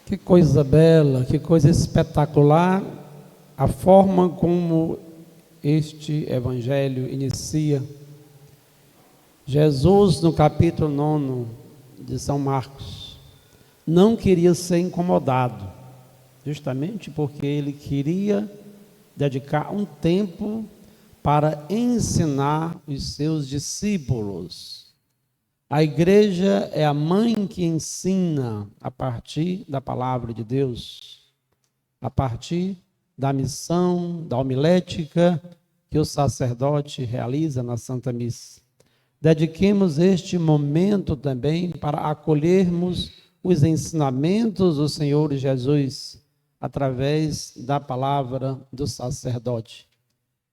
Que coisa bela, que coisa espetacular a forma como este evangelho inicia. Jesus, no capítulo 9 de São Marcos, não queria ser incomodado, justamente porque ele queria dedicar um tempo para ensinar os seus discípulos. A igreja é a mãe que ensina a partir da palavra de Deus, a partir da missão, da homilética que o sacerdote realiza na Santa Missa. Dediquemos este momento também para acolhermos os ensinamentos do Senhor Jesus através da palavra do sacerdote.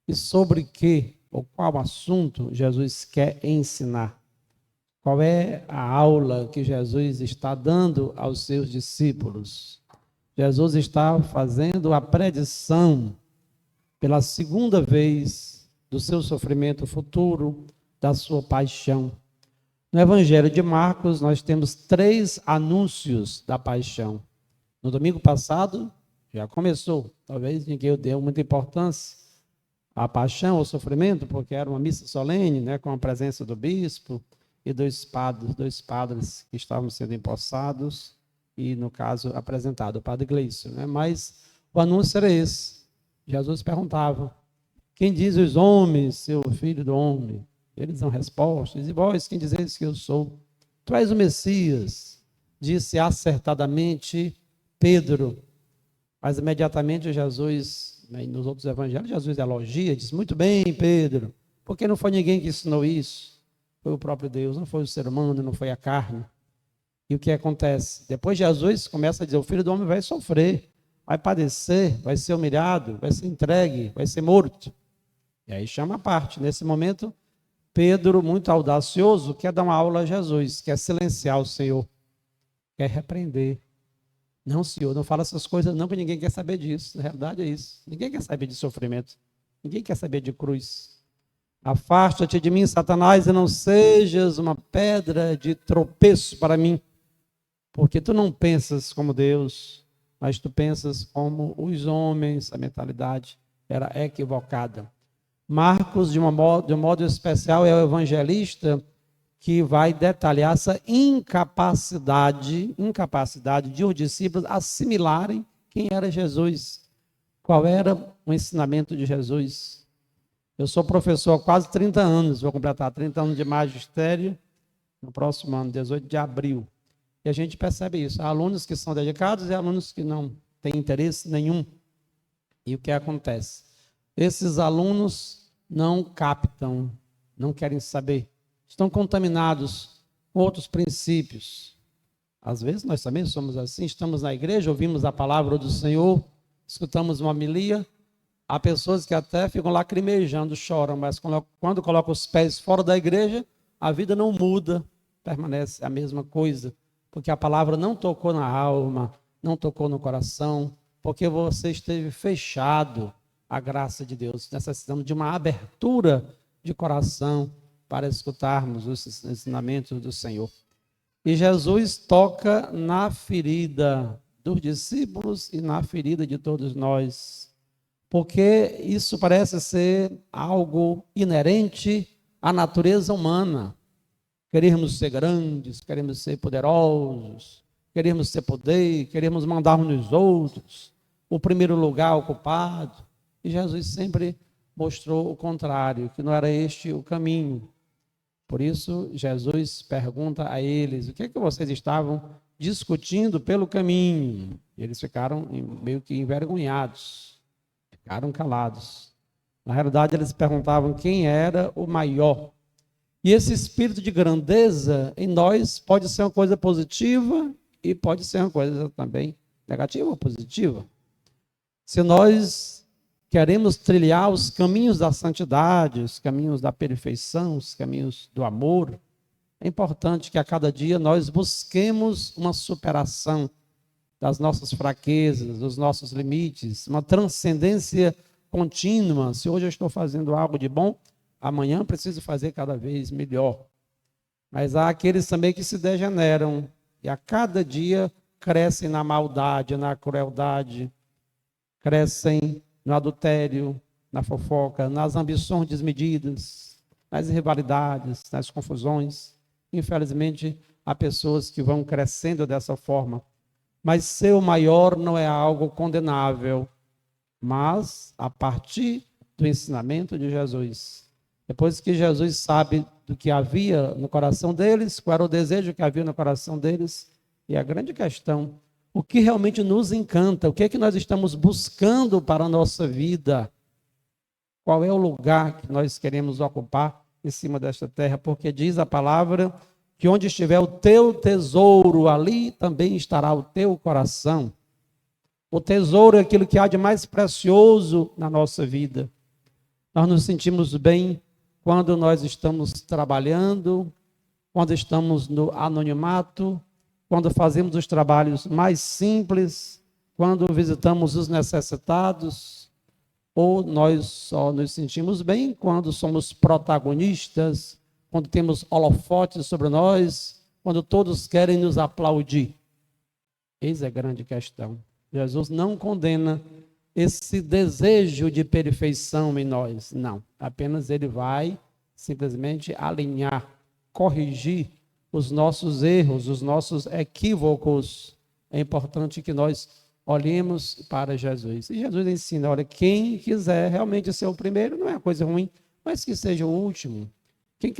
E sobre que, ou qual assunto Jesus quer ensinar? Qual é a aula que Jesus está dando aos seus discípulos? Jesus está fazendo a predição pela segunda vez do seu sofrimento futuro, da sua paixão. No Evangelho de Marcos, nós temos 3 anúncios da paixão. No domingo passado, já começou, talvez ninguém deu muita importância à paixão, ao sofrimento, porque era uma missa solene, né, com a presença do bispo e dois padres que estavam sendo empossados e, no caso, apresentado, o padre Gleison, né? Mas o anúncio era esse. Jesus perguntava: quem diz os homens, seu filho do homem? Eles dão respostas: e vós, quem dizeis que eu sou? Tu és o Messias, disse acertadamente Pedro. Mas imediatamente Jesus, nos outros evangelhos, Jesus elogia, diz: muito bem, Pedro, porque não foi ninguém que ensinou isso. Foi o próprio Deus, não foi o ser humano, não foi a carne. E o que acontece? Depois Jesus começa a dizer: o Filho do Homem vai sofrer, vai padecer, vai ser humilhado, vai ser entregue, vai ser morto. E aí chama a parte. Nesse momento, Pedro, muito audacioso, quer dar uma aula a Jesus, quer silenciar o Senhor, quer repreender. Não, Senhor, não fala essas coisas não, porque ninguém quer saber disso. Na realidade é isso. Ninguém quer saber de sofrimento. Ninguém quer saber de cruz. Afasta-te de mim, Satanás, e não sejas uma pedra de tropeço para mim. Porque tu não pensas como Deus, mas tu pensas como os homens. A mentalidade era equivocada. Marcos, de um modo especial, é o evangelista que vai detalhar essa incapacidade de os discípulos assimilarem quem era Jesus. Qual era o ensinamento de Jesus? Eu sou professor há quase 30 anos, vou completar 30 anos de magistério no próximo ano, 18 de abril. E a gente percebe isso. Há alunos que são dedicados e alunos que não têm interesse nenhum. E o que acontece? Esses alunos não captam, não querem saber. Estão contaminados com outros princípios. Às vezes nós também somos assim, estamos na igreja, ouvimos a palavra do Senhor, escutamos uma homilia. Há pessoas que até ficam lacrimejando, choram, mas quando colocam os pés fora da igreja, a vida não muda, permanece a mesma coisa, porque a palavra não tocou na alma, não tocou no coração, porque você esteve fechado à graça de Deus. Necessitamos de uma abertura de coração para escutarmos os ensinamentos do Senhor. E Jesus toca na ferida dos discípulos e na ferida de todos nós, porque isso parece ser algo inerente à natureza humana. Queremos ser grandes, queremos ser poderosos, queremos ter poder, queremos mandar uns nos outros, o primeiro lugar ocupado. E Jesus sempre mostrou o contrário, que não era este o caminho. Por isso, Jesus pergunta a eles: o que é que vocês estavam discutindo pelo caminho? E eles ficaram meio que envergonhados, ficaram calados. Na realidade, eles perguntavam quem era o maior. E esse espírito de grandeza em nós pode ser uma coisa positiva e pode ser uma coisa também negativa ou positiva. Se nós queremos trilhar os caminhos da santidade, os caminhos da perfeição, os caminhos do amor, é importante que a cada dia nós busquemos uma superação das nossas fraquezas, dos nossos limites, uma transcendência contínua. Se hoje eu estou fazendo algo de bom, amanhã preciso fazer cada vez melhor. Mas há aqueles também que se degeneram e a cada dia crescem na maldade, na crueldade, crescem no adultério, na fofoca, nas ambições desmedidas, nas rivalidades, nas confusões. Infelizmente, há pessoas que vão crescendo dessa forma. Mas ser o maior não é algo condenável, mas a partir do ensinamento de Jesus. Depois que Jesus sabe do que havia no coração deles, qual era o desejo que havia no coração deles, e a grande questão, o que realmente nos encanta, o que é que nós estamos buscando para a nossa vida? Qual é o lugar que nós queremos ocupar em cima desta terra? Porque diz a palavra que onde estiver o teu tesouro, ali também estará o teu coração. O tesouro é aquilo que há de mais precioso na nossa vida. Nós nos sentimos bem quando nós estamos trabalhando, quando estamos no anonimato, quando fazemos os trabalhos mais simples, quando visitamos os necessitados, ou nós só nos sentimos bem quando somos protagonistas, quando temos holofotes sobre nós, quando todos querem nos aplaudir. Eis a grande questão. Jesus não condena esse desejo de perfeição em nós, não. Apenas ele vai simplesmente alinhar, corrigir os nossos erros, os nossos equívocos. É importante que nós olhemos para Jesus. E Jesus ensina, olha, quem quiser realmente ser o primeiro, não é uma coisa ruim, mas que seja o último. Quem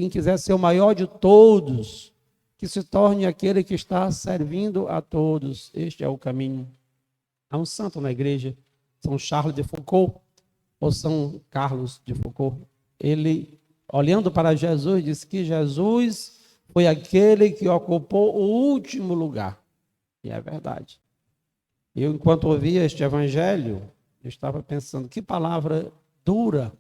quiser ser o maior de todos, que se torne aquele que está servindo a todos. Este é o caminho. Há um santo na igreja, São Charles de Foucault, ou São Carlos de Foucault. Ele, olhando para Jesus, disse que Jesus foi aquele que ocupou o último lugar. E é verdade. Eu, enquanto ouvia este evangelho, eu estava pensando, que palavra dura.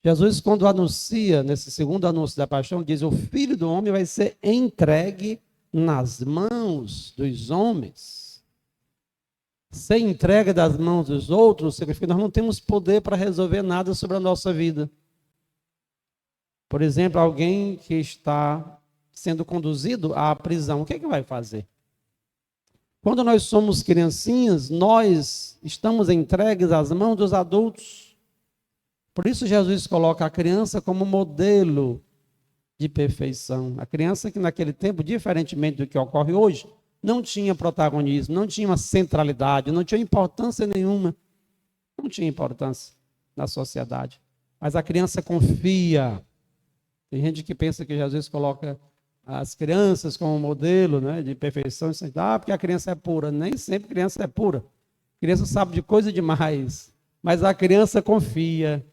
Jesus, quando anuncia, nesse segundo anúncio da paixão, diz, o Filho do Homem vai ser entregue nas mãos dos homens. Ser entregue das mãos dos outros, significa que nós não temos poder para resolver nada sobre a nossa vida. Por exemplo, alguém que está sendo conduzido à prisão, o que é que vai fazer? Quando nós somos criancinhas, nós estamos entregues às mãos dos adultos. Por isso Jesus coloca a criança como modelo de perfeição. A criança que naquele tempo, diferentemente do que ocorre hoje, não tinha protagonismo, não tinha uma centralidade, não tinha importância nenhuma. Não tinha importância na sociedade. Mas a criança confia. Tem gente que pensa que Jesus coloca as crianças como modelo, né, de perfeição, porque a criança é pura. Nem sempre a criança é pura. A criança sabe de coisa demais, mas a criança confia.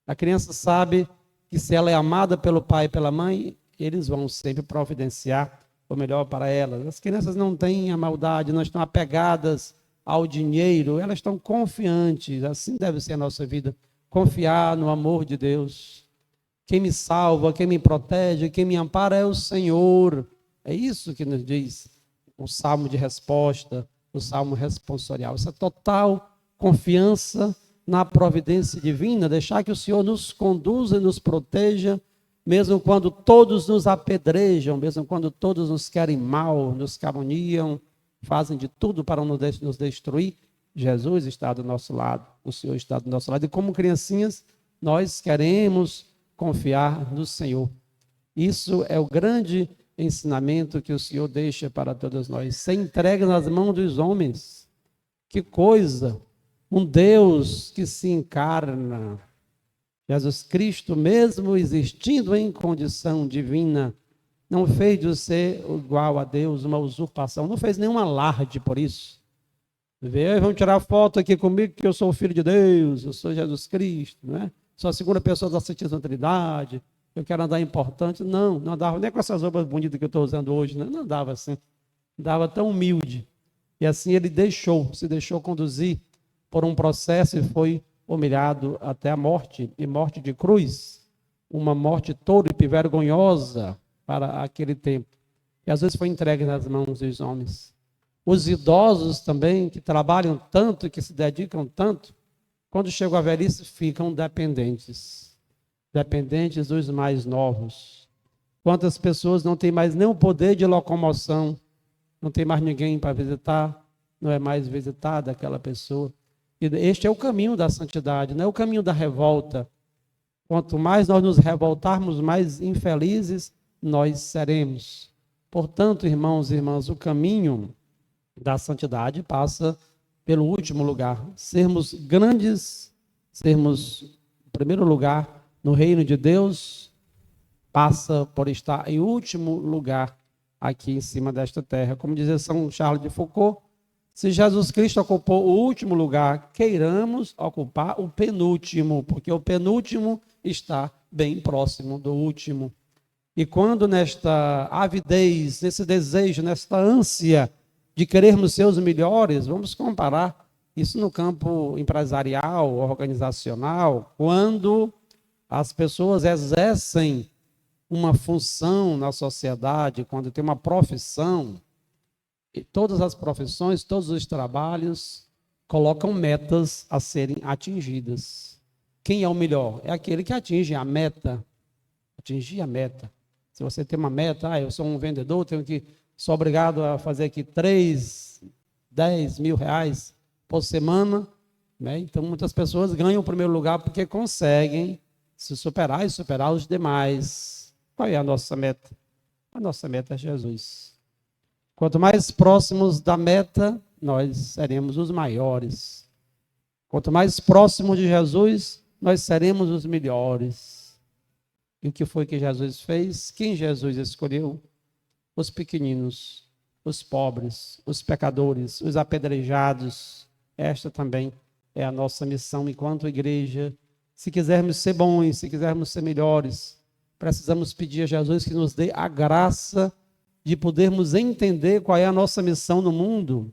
A criança sabe que se ela é amada pelo pai e pela mãe, eles vão sempre providenciar o melhor para ela. As crianças não têm a maldade, não estão apegadas ao dinheiro, elas estão confiantes. Assim deve ser a nossa vida, confiar no amor de Deus. Quem me salva, quem me protege, quem me ampara é o Senhor. É isso que nos diz o salmo de resposta, o salmo responsorial. Essa total confiança na providência divina, deixar que o Senhor nos conduza e nos proteja, mesmo quando todos nos apedrejam, mesmo quando todos nos querem mal, nos caluniam, fazem de tudo para nos destruir. Jesus está do nosso lado, o Senhor está do nosso lado. E como criancinhas, nós queremos confiar no Senhor. Isso é o grande ensinamento que o Senhor deixa para todos nós. Ser entregue nas mãos dos homens. Que coisa! Um Deus que se encarna. Jesus Cristo, mesmo existindo em condição divina, não fez de ser igual a Deus uma usurpação, não fez nenhum alarde por isso. Vamos tirar foto aqui comigo que eu sou o Filho de Deus, eu sou Jesus Cristo, né? Sou a segunda pessoa da Santíssima Trindade, eu quero andar importante. Não andava nem com essas roupas bonitas que eu estou usando hoje, né? Não andava assim, andava tão humilde. E assim ele se deixou conduzir por um processo e foi humilhado até a morte, e morte de cruz, uma morte torpe, vergonhosa para aquele tempo. E às vezes foi entregue nas mãos dos homens. Os idosos também, que trabalham tanto, que se dedicam tanto, quando chegam à velhice, ficam dependentes dos mais novos. Quantas pessoas não têm mais nenhum poder de locomoção, não tem mais ninguém para visitar, não é mais visitada aquela pessoa. E este é o caminho da santidade, não é o caminho da revolta. Quanto mais nós nos revoltarmos, mais infelizes nós seremos. Portanto, irmãos e irmãs, o caminho da santidade passa pelo último lugar. Sermos grandes, sermos em primeiro lugar no reino de Deus, passa por estar em último lugar aqui em cima desta terra. Como dizia São Charles de Foucault, se Jesus Cristo ocupou o último lugar, queiramos ocupar o penúltimo, porque o penúltimo está bem próximo do último. E quando nesta avidez, nesse desejo, nesta ânsia de querermos ser os melhores, vamos comparar isso no campo empresarial, organizacional, quando as pessoas exercem uma função na sociedade, quando tem uma profissão, e todas as profissões, todos os trabalhos colocam metas a serem atingidas. Quem é o melhor? É aquele que atinge a meta. Atingir a meta. Se você tem uma meta, eu sou um vendedor, sou obrigado a fazer aqui 10 mil reais por semana, né? Então muitas pessoas ganham o primeiro lugar porque conseguem se superar e superar os demais. Qual é a nossa meta? A nossa meta é Jesus. Quanto mais próximos da meta, nós seremos os maiores. Quanto mais próximos de Jesus, nós seremos os melhores. E o que foi que Jesus fez? Quem Jesus escolheu? Os pequeninos, os pobres, os pecadores, os apedrejados. Esta também é a nossa missão enquanto igreja. Se quisermos ser bons, se quisermos ser melhores, precisamos pedir a Jesus que nos dê a graça de podermos entender qual é a nossa missão no mundo.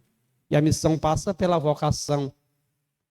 E a missão passa pela vocação.